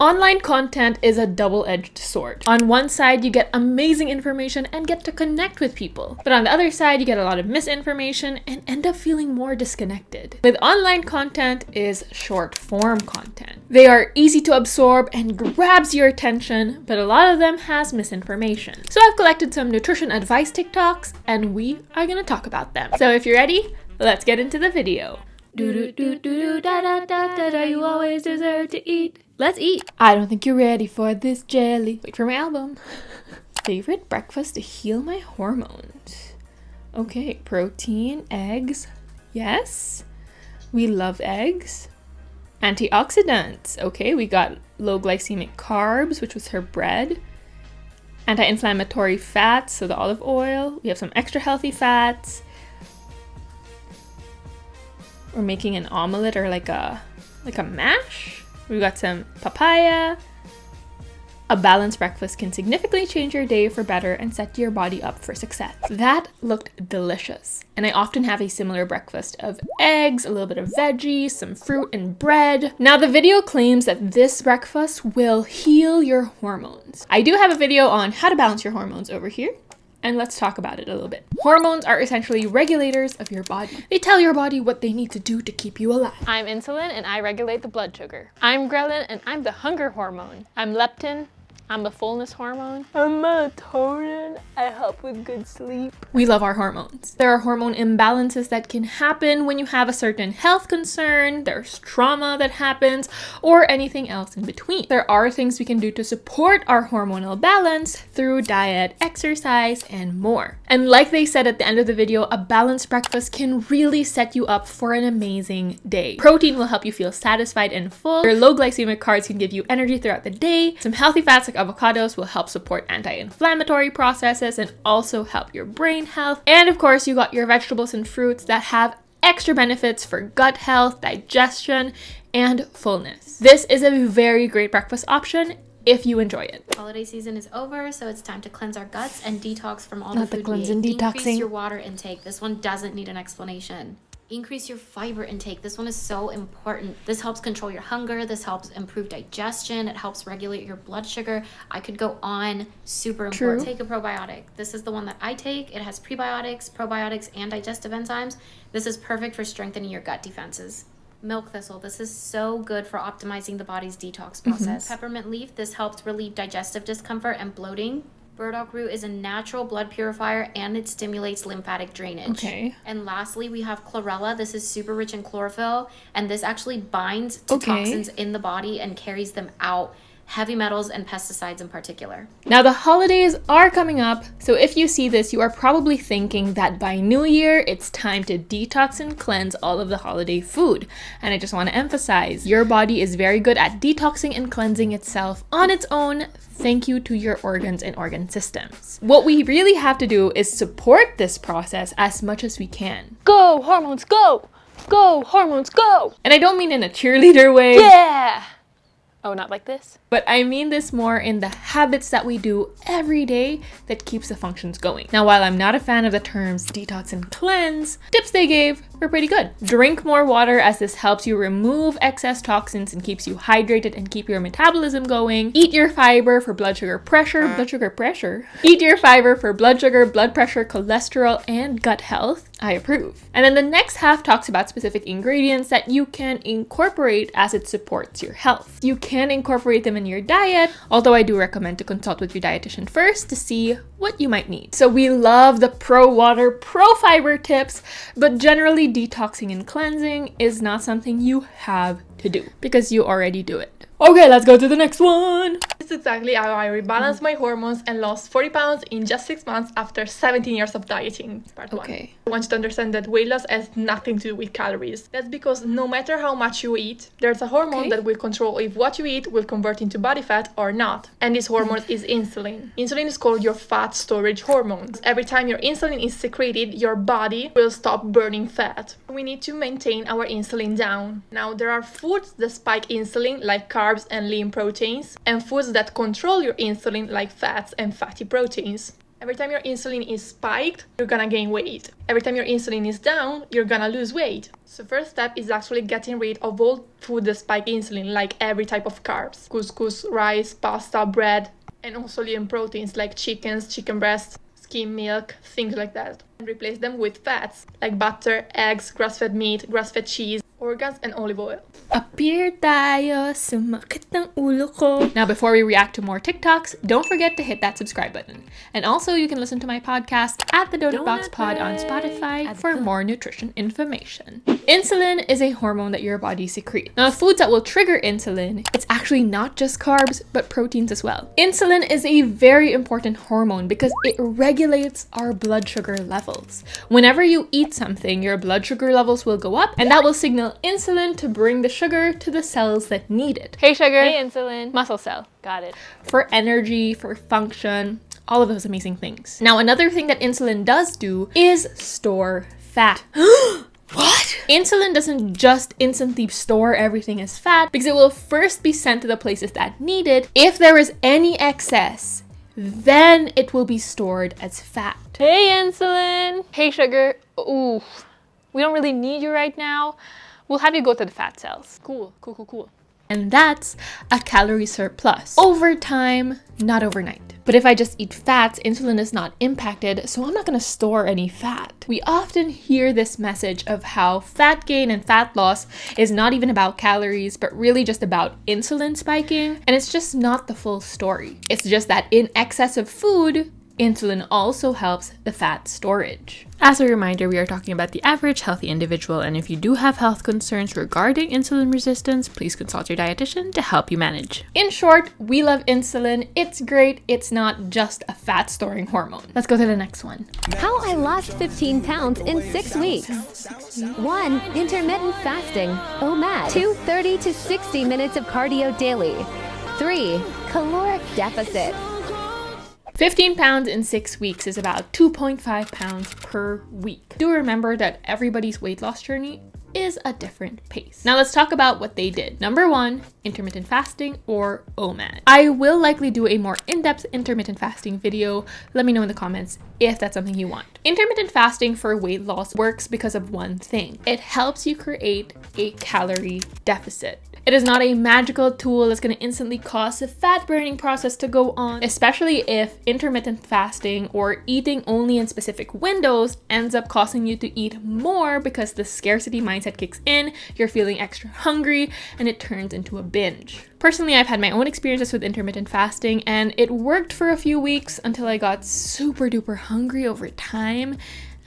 Online content is a double-edged sword. On one side, you get amazing information and get to connect with people. But on the other side, you get a lot of misinformation and end up feeling more disconnected. With online content is short-form content. They are easy to absorb and grabs your attention, but a lot of them has misinformation. So I've collected some nutrition advice TikToks, and we are gonna talk about them. So if you're ready, let's get into the video. You always deserve to eat. Let's eat. I don't think you're ready for this jelly. Wait for my album. Favorite breakfast to heal my hormones. Okay, protein, eggs. Yes, we love eggs. Antioxidants. Okay, we got low glycemic carbs, which was her bread. Anti-inflammatory fats, so the olive oil. We have some extra healthy fats. We're making an omelet or like a mash. We've got some papaya. A balanced breakfast can significantly change your day for better and set your body up for success. That looked delicious. And I often have a similar breakfast of eggs, a little bit of veggies, some fruit and bread. Now the video claims that this breakfast will heal your hormones. I do have a video on how to balance your hormones over here. And let's talk about it a little bit. Hormones are essentially regulators of your body. They tell your body what they need to do to keep you alive. I'm insulin and I regulate the blood sugar. I'm ghrelin and I'm the hunger hormone. I'm leptin. I'm the fullness hormone. I'm melatonin. I help with good sleep. We love our hormones. There are hormone imbalances that can happen when you have a certain health concern, there's trauma that happens, or anything else in between. There are things we can do to support our hormonal balance through diet, exercise, and more. And like they said at the end of the video, a balanced breakfast can really set you up for an amazing day. Protein will help you feel satisfied and full. Your low glycemic carbs can give you energy throughout the day. Some healthy fats like avocados will help support anti-inflammatory processes and also help your brain health. And of course, you got your vegetables and fruits that have extra benefits for gut health, digestion, and fullness. This is a very great breakfast option if you enjoy it. Holiday season is over, so it's time to cleanse our guts and detox from all Not the the food we cleanse and ate. detoxing. Increase your water intake. This one doesn't need an explanation. Increase your fiber intake. This one is so important. This helps control your hunger. This helps improve digestion. It helps regulate your blood sugar. I could go on. Super important. True. Take a probiotic. This is the one that I take. It has prebiotics, probiotics, and digestive enzymes. This is perfect for strengthening your gut defenses. Milk thistle. This is so good for optimizing the body's detox process. Peppermint leaf. This helps relieve digestive discomfort and bloating. Burdock root is a natural blood purifier and it stimulates lymphatic drainage. Okay. And lastly, we have chlorella. This is super rich in chlorophyll, and this actually binds to toxins in the body and carries them out. Heavy metals and pesticides in particular. Now the holidays are coming up, so if you see this, you are probably thinking that by New Year, it's time to detox and cleanse all of the holiday food. And I just want to emphasize, your body is very good at detoxing and cleansing itself on its own, thank you to your organs and organ systems. What we really have to do is support this process as much as we can. Go, hormones, go! Go, hormones, go! And I don't mean in a cheerleader way. Yeah! Oh, not like this? But I mean this more in the habits that we do every day that keeps the functions going. Now, while I'm not a fan of the terms detox and cleanse, tips they gave were pretty good. Drink more water as this helps you remove excess toxins and keeps you hydrated and keep your metabolism going. Eat your fiber for blood sugar pressure. Eat your fiber for blood sugar, blood pressure, cholesterol, and gut health. I approve. And then the next half talks about specific ingredients that you can incorporate as it supports your health. You can incorporate them in your diet, although I do recommend to consult with your dietitian first to see what you might need. So we love the pro water, pro fiber tips, but generally detoxing and cleansing is not something you have to do because you already do it. Okay, let's go to the next one. This is exactly how I rebalanced my hormones and lost 40 pounds in just 6 months after 17 years of dieting. Part 1. Okay. I want you to understand that weight loss has nothing to do with calories. That's because no matter how much you eat, there's a hormone that will control if what you eat will convert into body fat or not. And this hormone is insulin. Insulin is called your fat storage hormone. Every time your insulin is secreted, your body will stop burning fat. We need to maintain our insulin down. Now, there are foods that spike insulin like carbs and lean proteins, and foods that control your insulin like fats and fatty proteins. Every time your insulin is spiked, you're gonna gain weight. Every time your insulin is down, you're gonna lose weight. So first step is actually getting rid of all food that spike insulin, like every type of carbs. Couscous, rice, pasta, bread, and also lean proteins like chickens, chicken breasts, skim milk, things like that. And replace them with fats like butter, eggs, grass-fed meat, grass-fed cheese, organs, and olive oil. Appear tayo, sumakit ng ulo ko. Now, before we react to more TikToks, don't forget to hit that subscribe button. And also, you can listen to my podcast at the Detox Pod on Spotify for more nutrition information. Insulin is a hormone that your body secretes. Now, the foods that will trigger insulin, it's actually not just carbs, but proteins as well. Insulin is a very important hormone because it regulates our blood sugar levels. Whenever you eat something, your blood sugar levels will go up, and that will signal insulin to bring the sugar to the cells that need it. Hey sugar, hey insulin, muscle cell, got it. For energy, for function, all of those amazing things. Now, another thing that insulin does do is store fat. What? Insulin doesn't just instantly store everything as fat because it will first be sent to the places that need it. If there is any excess, then it will be stored as fat. Hey insulin, hey sugar, ooh, we don't really need you right now. We'll have you go to the fat cells. Cool. And that's a calorie surplus. Over time, not overnight. But if I just eat fats, insulin is not impacted, so I'm not gonna store any fat. We often hear this message of how fat gain and fat loss is not even about calories, but really just about insulin spiking. And it's just not the full story. It's just that in excess of food, insulin also helps the fat storage. As a reminder, we are talking about the average healthy individual, and if you do have health concerns regarding insulin resistance, please consult your dietitian to help you manage. In short, we love insulin. It's great. It's not just a fat storing hormone. Let's go to the next one. How I lost 15 pounds in 6 weeks. 1. Intermittent fasting. OMAD. 2. 30 to 60 minutes of cardio daily. 3. Caloric deficit. 15 pounds in 6 weeks is about 2.5 pounds per week. Do remember that everybody's weight loss journey is a different pace. Now let's talk about what they did. Number 1, intermittent fasting or OMAD. I will likely do a more in-depth intermittent fasting video. Let me know in the comments if that's something you want. Intermittent fasting for weight loss works because of one thing. It helps you create a calorie deficit. It is not a magical tool that's going to instantly cause the fat burning process to go on, especially if intermittent fasting or eating only in specific windows ends up causing you to eat more because the scarcity mindset kicks in, you're feeling extra hungry, and it turns into a binge. Personally, I've had my own experiences with intermittent fasting, and it worked for a few weeks until I got super duper hungry over time,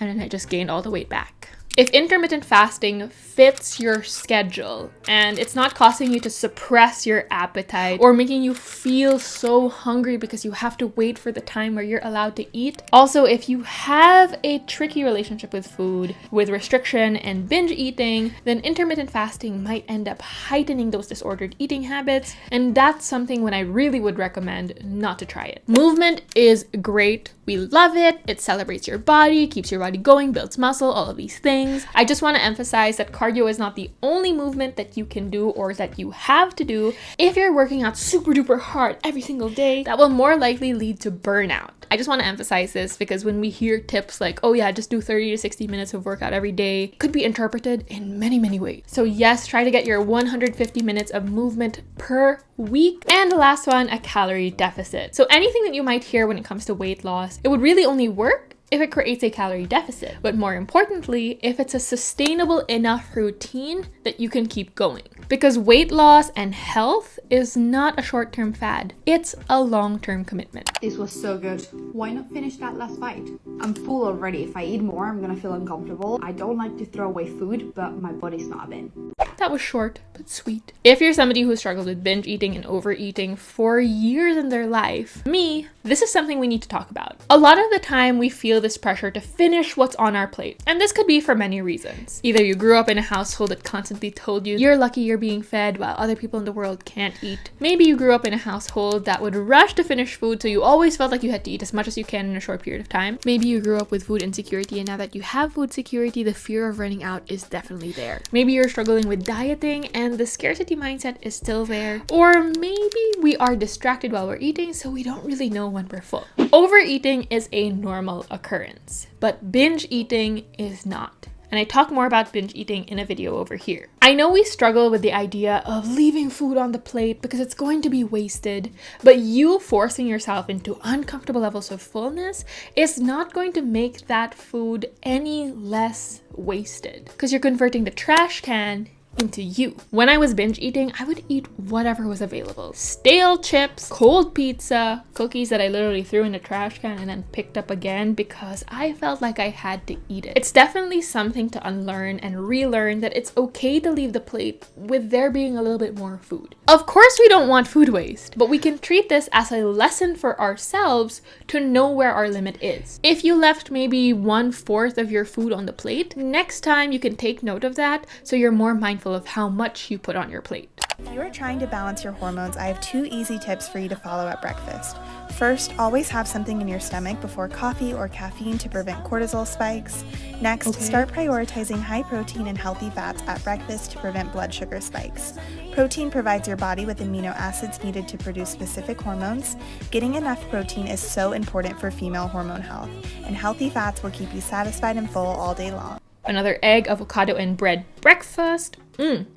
and then I just gained all the weight back. If intermittent fasting fits your schedule and it's not causing you to suppress your appetite or making you feel so hungry because you have to wait for the time where you're allowed to eat. Also, if you have a tricky relationship with food, with restriction and binge eating, then intermittent fasting might end up heightening those disordered eating habits. And that's something when I really would recommend not to try it. Movement is great. We love it. It celebrates your body, keeps your body going, builds muscle, all of these things. I just want to emphasize that cardio is not the only movement that you can do or that you have to do. If you're working out super duper hard every single day, that will more likely lead to burnout. I just want to emphasize this because when we hear tips like, oh yeah, just do 30 to 60 minutes of workout every day, it could be interpreted in many, many ways. So yes, try to get your 150 minutes of movement per week. And the last one, a calorie deficit. So anything that you might hear when it comes to weight loss, it would really only work if it creates a calorie deficit, but more importantly, if it's a sustainable enough routine that you can keep going. Because weight loss and health is not a short-term fad, it's a long-term commitment. This was so good. Why not finish that last bite? I'm full already. If I eat more, I'm gonna feel uncomfortable. I don't like to throw away food, but my body's not in. That was short, but sweet. If you're somebody who struggled with binge eating and overeating for years in their life, this is something we need to talk about. A lot of the time we feel this pressure to finish what's on our plate. And this could be for many reasons. Either you grew up in a household that constantly told you you're lucky you're being fed while other people in the world can't eat. Maybe you grew up in a household that would rush to finish food, so you always felt like you had to eat as much as you can in a short period of time. Maybe you grew up with food insecurity, and now that you have food security, the fear of running out is definitely there. Maybe you're struggling with dieting and the scarcity mindset is still there, or maybe we are distracted while we're eating, so we don't really know when we're full. Overeating is a normal occurrence, but binge eating is not. And I talk more about binge eating in a video over here. I know we struggle with the idea of leaving food on the plate because it's going to be wasted, but you forcing yourself into uncomfortable levels of fullness is not going to make that food any less wasted because you're converting the trash can into you. When I was binge eating, I would eat whatever was available. Stale chips, cold pizza, cookies that I literally threw in the trash can and then picked up again because I felt like I had to eat it. It's definitely something to unlearn and relearn that it's okay to leave the plate with there being a little bit more food. Of course, we don't want food waste, but we can treat this as a lesson for ourselves to know where our limit is. If you left maybe 1/4 of your food on the plate, next time you can take note of that so you're more mindful of how much you put on your plate. If you are trying to balance your hormones, I have 2 easy tips for you to follow at breakfast. First, always have something in your stomach before coffee or caffeine to prevent cortisol spikes. Next, start prioritizing high protein and healthy fats at breakfast to prevent blood sugar spikes. Protein provides your body with amino acids needed to produce specific hormones. Getting enough protein is so important for female hormone health, and healthy fats will keep you satisfied and full all day long. Another egg, avocado, and bread breakfast.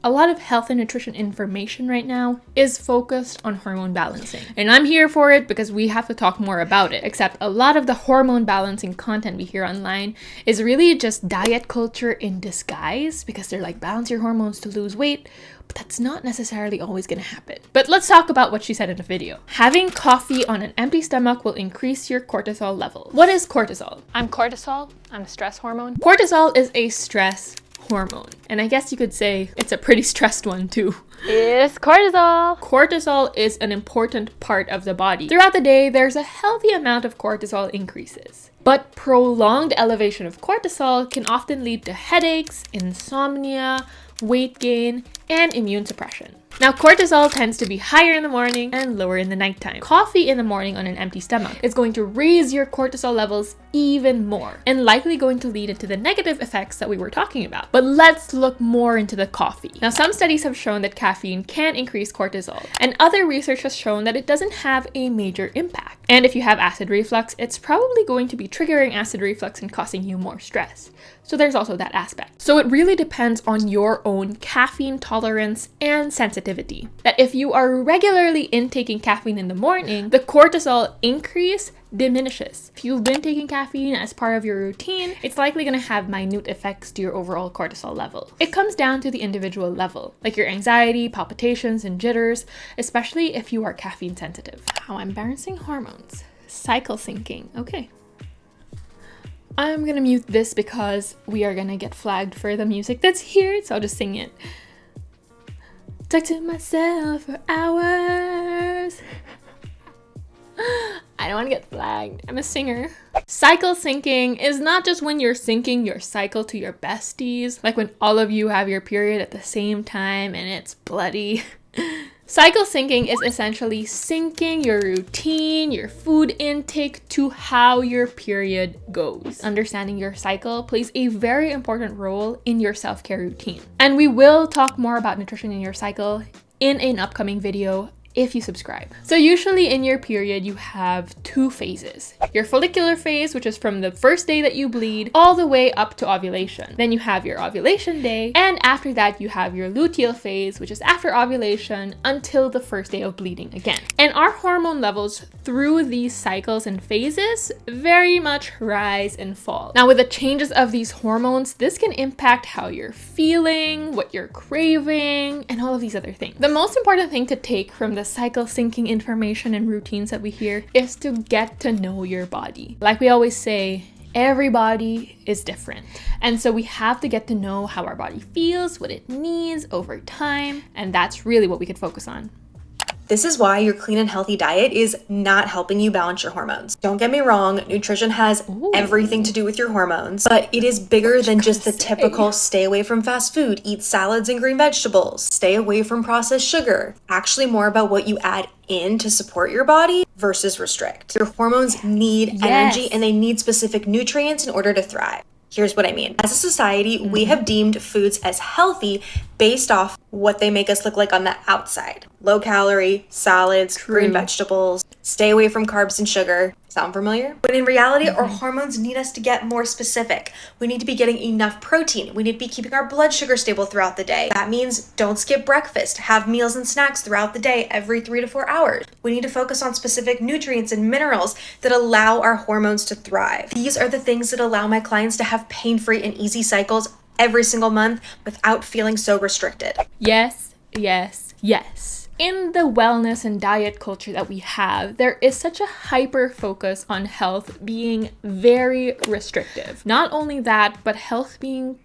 A lot of health and nutrition information right now is focused on hormone balancing. And I'm here for it because we have to talk more about it. Except a lot of the hormone balancing content we hear online is really just diet culture in disguise because they're like, balance your hormones to lose weight. But that's not necessarily always going to happen. But let's talk about what she said in the video. Having coffee on an empty stomach will increase your cortisol level. What is cortisol? I'm cortisol. I'm a stress hormone. Cortisol is a stress hormone. And I guess you could say it's a pretty stressed one too. It's cortisol. Cortisol is an important part of the body. Throughout the day, there's a healthy amount of cortisol increases. But prolonged elevation of cortisol can often lead to headaches, insomnia, weight gain, and immune suppression. Now, cortisol tends to be higher in the morning and lower in the nighttime. Coffee in the morning on an empty stomach is going to raise your cortisol levels even more and likely going to lead into the negative effects that we were talking about. But let's look more into the coffee. Now, some studies have shown that caffeine can increase cortisol, and other research has shown that it doesn't have a major impact. And if you have acid reflux, it's probably going to be triggering acid reflux and causing you more stress. So there's also that aspect. So it really depends on your own caffeine tolerance and sensitivity. That if you are regularly intaking caffeine in the morning, the cortisol increase diminishes. If you've been taking caffeine as part of your routine, it's likely going to have minute effects to your overall cortisol level. It comes down to the individual level, like your anxiety, palpitations, and jitters, especially if you are caffeine sensitive. How I'm balancing hormones. Cycle syncing. Okay. I'm gonna mute this because we are gonna get flagged for the music that's here, so I'll just sing it. Talk to myself for hours. I don't want to get flagged. I'm a singer. Cycle syncing is not just when you're syncing your cycle to your besties, like when all of you have your period at the same time and it's bloody. Cycle syncing is essentially syncing your routine, your food intake to how your period goes. Understanding your cycle plays a very important role in your self-care routine. And we will talk more about nutrition in your cycle in an upcoming video if you subscribe. So usually in your period, you have 2 phases. Your follicular phase, which is from the first day that you bleed all the way up to ovulation. Then you have your ovulation day, and after that you have your luteal phase, which is after ovulation until the first day of bleeding again. And our hormone levels through these cycles and phases very much rise and fall. Now with the changes of these hormones, this can impact how you're feeling, what you're craving, and all of these other things. The most important thing to take from the cycle syncing information and routines that we hear is to get to know your body. Like we always say, every body is different. And so we have to get to know how our body feels, what it needs over time, and that's really what we could focus on. This is why your clean and healthy diet is not helping you balance your hormones. Don't get me wrong, nutrition has everything to do with your hormones, but it is bigger than just the typical stay away from fast food, eat salads and green vegetables, stay away from processed sugar. Actually more about what you add in to support your body versus restrict. Your hormones need energy and they need specific nutrients in order to thrive. Here's what I mean. As a society, we have deemed foods as healthy based off what they make us look like on the outside. Low calorie, salads, green vegetables, stay away from carbs and sugar. Sound familiar? But in reality, our hormones need us to get more specific. We need to be getting enough protein. We need to be keeping our blood sugar stable throughout the day. That means don't skip breakfast. Have meals and snacks throughout the day every 3 to 4 hours. We need to focus on specific nutrients and minerals that allow our hormones to thrive. These are the things that allow my clients to have pain-free and easy cycles every single month without feeling so restricted. Yes, yes, yes. In the wellness and diet culture that we have, there is such a hyper focus on health being very restrictive. Not only that, but health being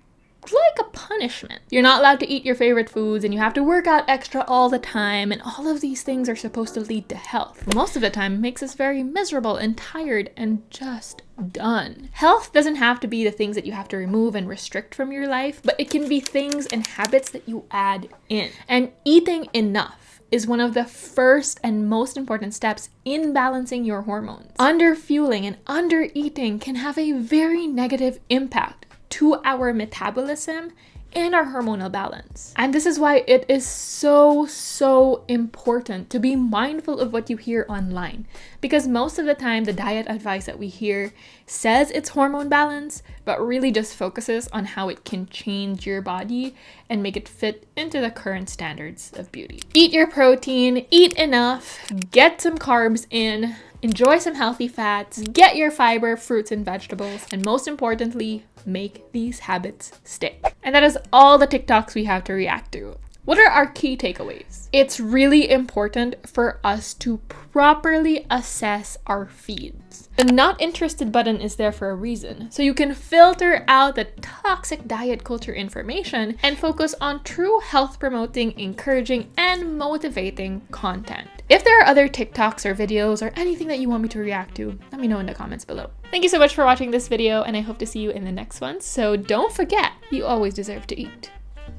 like a punishment. You're not allowed to eat your favorite foods and you have to work out extra all the time, and all of these things are supposed to lead to health. Most of the time, it makes us very miserable and tired and just done. Health doesn't have to be the things that you have to remove and restrict from your life, but it can be things and habits that you add in. And eating enough is one of the first and most important steps in balancing your hormones. Underfueling and undereating can have a very negative impact to our metabolism and our hormonal balance. And this is why it is so important to be mindful of what you hear online. Because most of the time, the diet advice that we hear says it's hormone balance, but really just focuses on how it can change your body and make it fit into the current standards of beauty. Eat your protein, eat enough, get some carbs in, enjoy some healthy fats, get your fiber, fruits and vegetables, and most importantly, make these habits stick. And that is all the TikToks we have to react to. What are our key takeaways? It's really important for us to properly assess our feeds. The not interested button is there for a reason, so you can filter out the toxic diet culture information and focus on true health promoting, encouraging, and motivating content. If there are other TikToks or videos or anything that you want me to react to, let me know in the comments below. Thank you so much for watching this video, and I hope to see you in the next one. So don't forget, you always deserve to eat.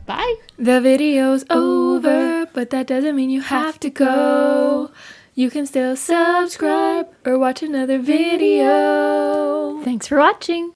Bye! The video's over, but that doesn't mean you have to go. You can still subscribe or watch another video. Thanks for watching!